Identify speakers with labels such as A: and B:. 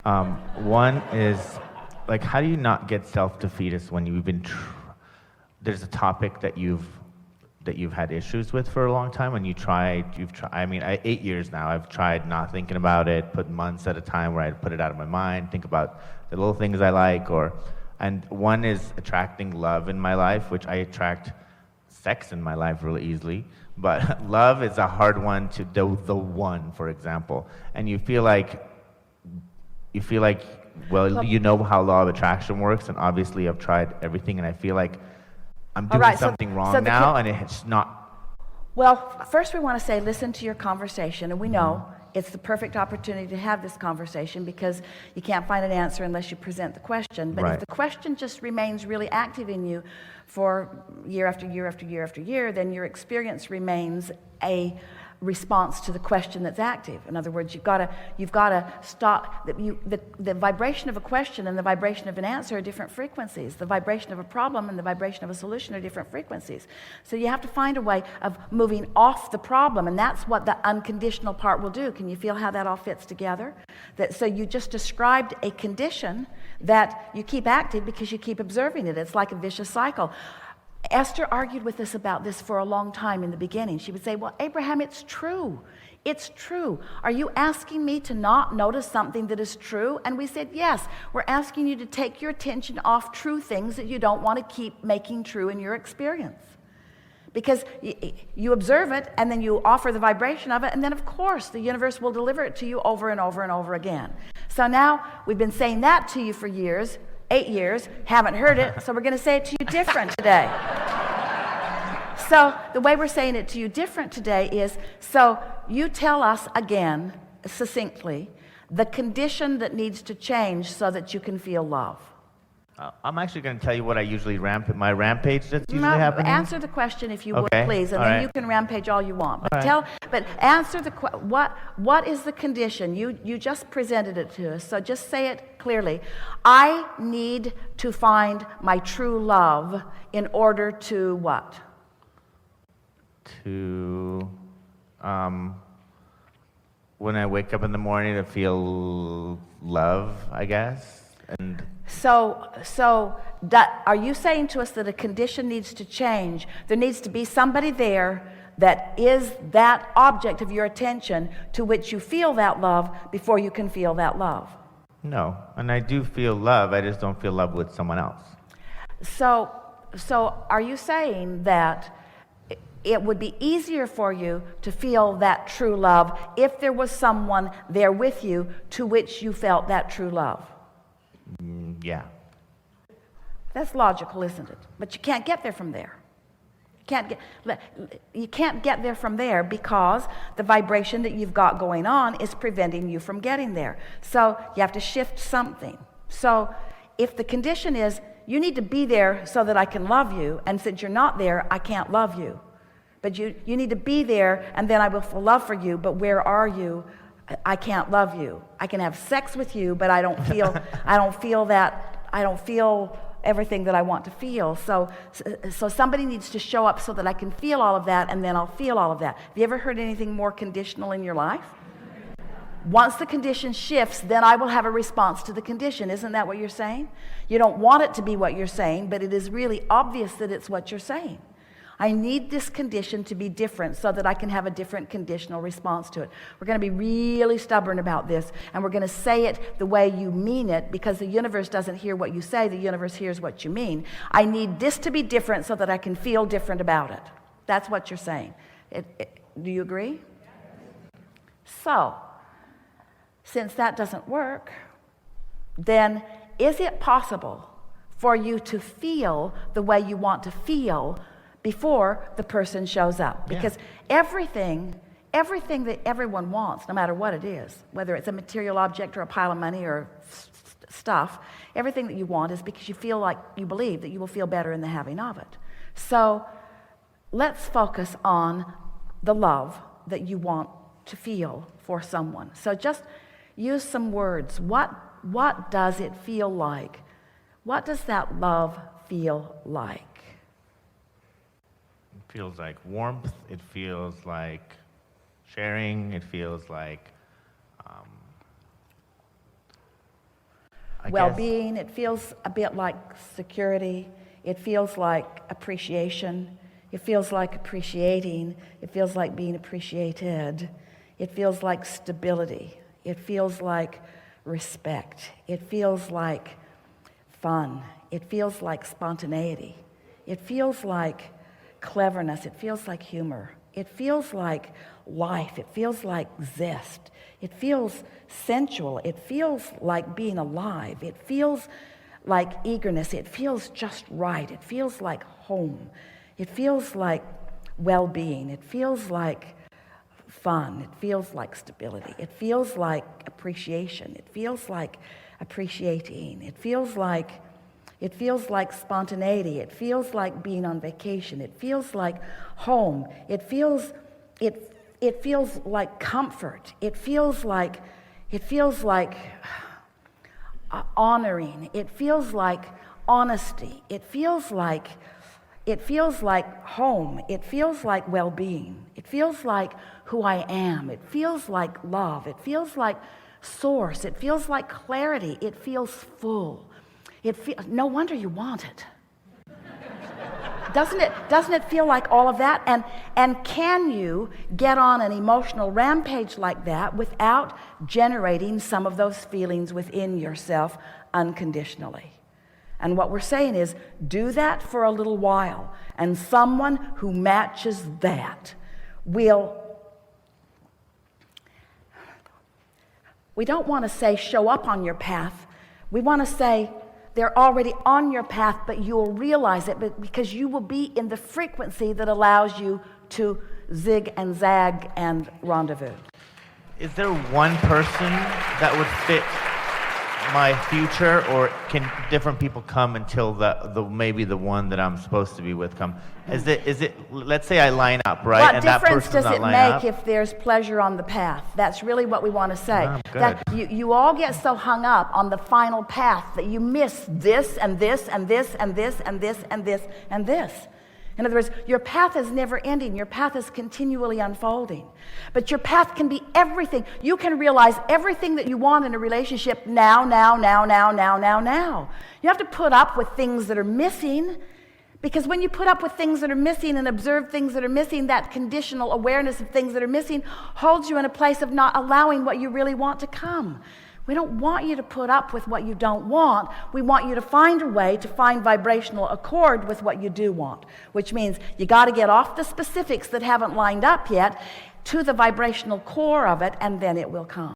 A: One is, like, how do you not get self-defeatist when you've been, there's a topic that you've had issues with for a long time, and you've tried, I mean, 8 years now, I've tried not thinking about it, put months at a time where I'd put it out of my mind, think about the little things I like, and one is attracting love in my life, which I attract sex in my life really easily, but love is a hard one to do, the one, for example, and you feel like, well, you know how law of attraction works, and obviously I've tried everything, and I feel like I'm doing something wrong now, and it's not.
B: Well, first we want to say, listen to your conversation, and we know it's the perfect opportunity to have this conversation because you can't find an answer unless you present the question. But if the question just remains really active in you for year after year after year after year, then your experience remains a response to the question that's active. In other words, you've got to stop. The vibration of a question and the vibration of an answer are different frequencies. The vibration of a problem and the vibration of a solution are different frequencies. So you have to find a way of moving off the problem, and that's what the unconditional part will do. Can you feel how that all fits together? So you just described a condition that you keep active because you keep observing it. It's like a vicious cycle. Esther argued with us about this for a long time in the beginning. She would say, well, Abraham, it's true. It's true. Are you asking me to not notice something that is true? And we said, yes. We're asking you to take your attention off true things that you don't want to keep making true in your experience. Because you observe it, and then you offer the vibration of it, and then, of course, the universe will deliver it to you over and over and over again. So now we've been saying that to you for years. 8 years, haven't heard it, so we're going to say it to you different today. So the way we're saying it to you different today is, so you tell us again, succinctly, the condition that needs to change so that you can feel love.
A: I'm actually going to tell you what I usually my rampage that's usually happening.
B: Answer the question if you would, please, and then you can rampage all you want. But answer the what is the condition? You just presented it to us, so just say it clearly. I need to find my true love in order to what?
A: To when I wake up in the morning to feel love, I guess. And are you saying to us that a condition needs to change? There needs to be somebody there that is that object of your attention to which you feel that love before you can feel that love. No, and I do feel love, I just don't feel love with someone else.
B: So are you saying that it would be easier for you to feel that true love if there was someone there with you to which you felt that true love?
A: Yeah.
B: That's logical, isn't it? But you can't get there from there. You can't get there from there because the vibration that you've got going on is preventing you from getting there. So you have to shift something. So if the condition is, you need to be there so that I can love you, and since you're not there, I can't love you. But you need to be there, and then I will feel love for you, but where are you? I can't love you. I can have sex with you, but I don't feel everything that I want to feel. So somebody needs to show up so that I can feel all of that, and then I'll feel all of that. Have you ever heard anything more conditional in your life? Once the condition shifts, then I will have a response to the condition. Isn't that what you're saying? You don't want it to be what you're saying, but it is really obvious that it's what you're saying. I need this condition to be different so that I can have a different conditional response to it. We're going to be really stubborn about this, and we're going to say it the way you mean it, because the universe doesn't hear what you say, the universe hears what you mean. I need this to be different so that I can feel different about it. That's what you're saying. Do you agree? So, since that doesn't work, then is it possible for you to feel the way you want to feel before the person shows up? Because everything that everyone wants, no matter what it is, whether it's a material object or a pile of money or stuff, everything that you want is because you feel like, you believe that you will feel better in the having of it. So let's focus on the love that you want to feel for someone. So just use some words. What does it feel like? What does that love feel like?
A: It feels like warmth, it feels like sharing, it feels like
B: well-being. It feels a bit like security. It feels like appreciation. It feels like appreciating. It feels like being appreciated. It feels like stability. It feels like respect. It feels like fun. It feels like spontaneity. It feels like cleverness. It feels like humor. It feels like life. It feels like zest. It feels sensual. It feels like being alive. It feels like eagerness. It feels just right. It feels like home. It feels like well-being. It feels like fun. It feels like stability. It feels like appreciation. It feels like appreciating. It feels like spontaneity. It feels like being on vacation. It feels like home. It feels like comfort. It feels like honoring. It feels like honesty. It feels like home. It feels like well-being. It feels like who I am. It feels like love. It feels like source. It feels like clarity. It feels full. No wonder you want it. Doesn't it feel like all of that? And can you get on an emotional rampage like that without generating some of those feelings within yourself unconditionally? And what we're saying is, do that for a little while, and someone who matches that will. We don't want to say show up on your path. We want to say they're already on your path, but you'll realize it because you will be in the frequency that allows you to zig and zag and rendezvous.
A: Is there one person that would fit my future, or can different people come until maybe the one that I'm supposed to be with come? Is it? Let's say I line up, right?
B: What
A: and that
B: difference
A: person's
B: does
A: not
B: it
A: line
B: make
A: up?
B: if there's pleasure on the path? That's really what we want to say.
A: Oh, good.
B: That you all get so hung up on the final path that you miss this and this and this and this and this and this and this. In other words, your path is never ending. Your path is continually unfolding. But your path can be everything. You can realize everything that you want in a relationship now. You have to put up with things that are missing, because when you put up with things that are missing and observe things that are missing, that conditional awareness of things that are missing holds you in a place of not allowing what you really want to come. We don't want you to put up with what you don't want. We want you to find a way to find vibrational accord with what you do want, which means you got to get off the specifics that haven't lined up yet to the vibrational core of it, and then it will come.